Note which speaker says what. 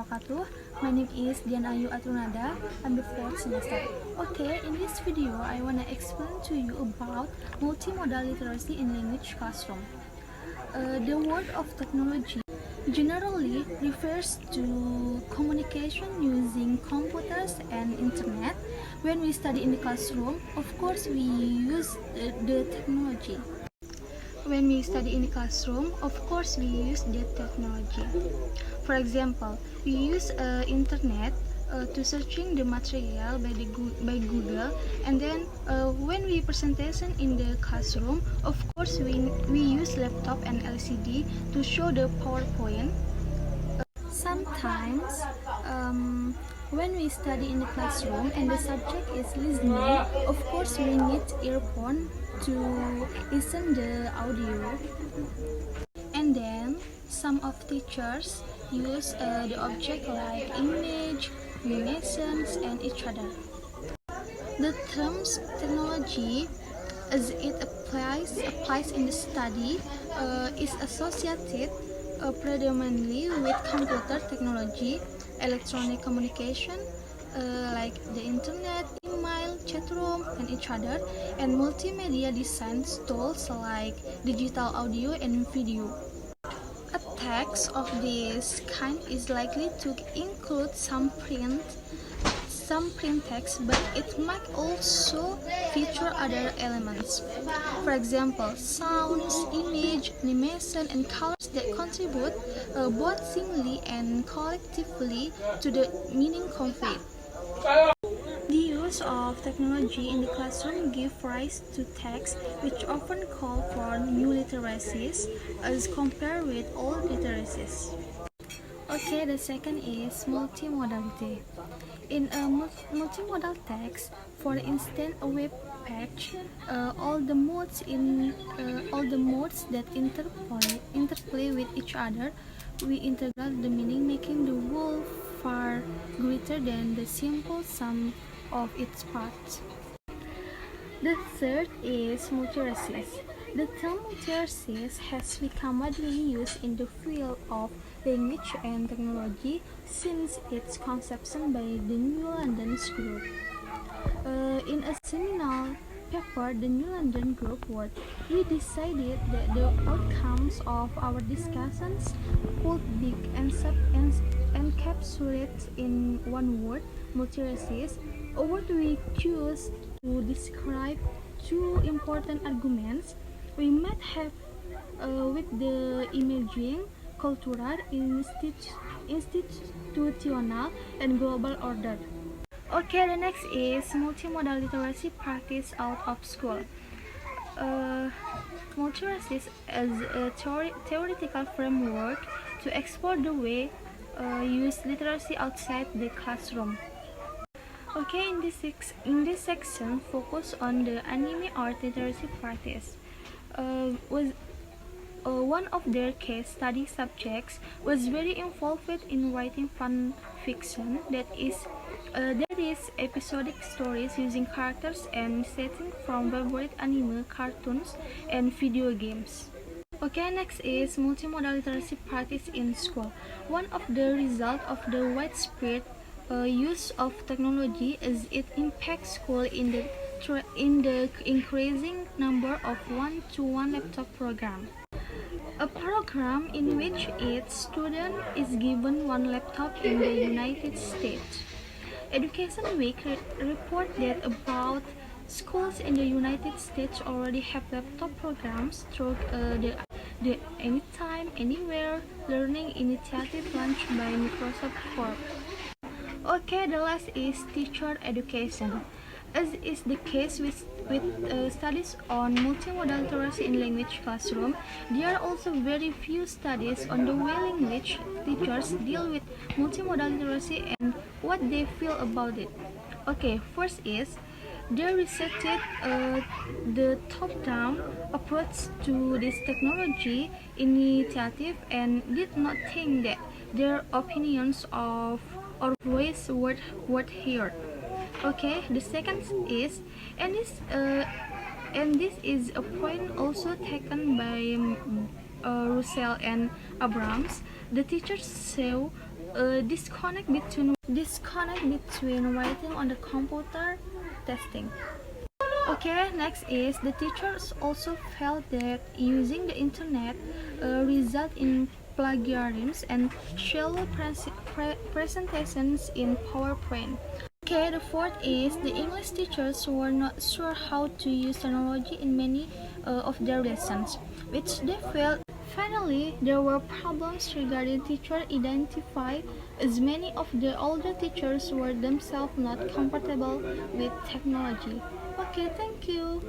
Speaker 1: wabarakatuh. My name is Dian Ayu Atrunada. I'm the 4th semester. Okay, in this video, I wanna explain to you about multimodal literacy in language classroom. The word of technology generally refers to communication using computers and internet. When we study in the classroom, of course, we use the technology. When we study in the classroom, of course, we use the technology. For example, we use internet to searching the material by Google, and then when we presentation in the classroom, of course, we use laptop and LCD to show the PowerPoint. Sometimes, when we study in the classroom and the subject is listening, of course we need earphone to listen the audio. And then some of teachers use the object like image, animations, and each other. The terms technology, as it applies in the study, is associated predominantly with computer technology, electronic communication, like the internet, email, chat room, and each other, and multimedia design tools like digital audio and video. A text of this kind is likely to include some print text, but it might also feature other elements. For example, sounds, image, animation, and colors that contribute both singly and collectively to the meaning conveyed. The use of technology in the classroom gives rise to texts which often call for new literacies as compared with old literacies. Okay, the second is multimodality. In a multimodal text, for instance, a web page, all the modes that interplay with each other, we integrate the meaning, making the whole far greater than the simple sum of its parts. The third is multiracies. The term multiracies has become widely used in the field of language and technology since its conception by the New London Group. In a seminal paper, the New London Group wrote, "We decided that the outcomes of our discussions could be encapsulated in one word, multiracies, a word we choose to describe two important arguments we might have with the emerging cultural, institutional, and global order." Okay, the next is multimodal literacy practice out of school. Multiracies as a theoretical framework to explore the way use literacy outside the classroom. Okay, in this section, focus on the anime art literacy practice. One of their case study subjects was very involved in writing fan fiction that is episodic stories using characters and settings from favorite anime, cartoons, and video games. Okay, next is multimodal literacy practice in school. One of the results of the widespread use of technology is it impacts school in the increasing number of one-to-one laptop program. A program in which each student is given one laptop in the United States. Education Week report that about schools in the United States already have laptop programs through the Anytime, Anywhere Learning Initiative launched by Microsoft Corp. Okay, the last is teacher education. As is the case with studies on multimodal literacy in language classroom, there are also very few studies on the way language teachers deal with multimodal literacy and what they feel about it. Okay, first is they researched the top-down approach to this technology initiative and did not think that their opinions or voice were heard. Okay, the second is, and this is a point also taken by Russell and Abrams. The teachers saw disconnect between writing on the computer testing. Okay, next is the teachers also felt that using the internet result in plagiarism and shallow presentations in PowerPoint. Okay, the fourth is the English teachers were not sure how to use technology in many of their lessons, which they felt. Finally, there were problems regarding teacher identify, as many of the older teachers were themselves not comfortable with technology. Okay, thank you.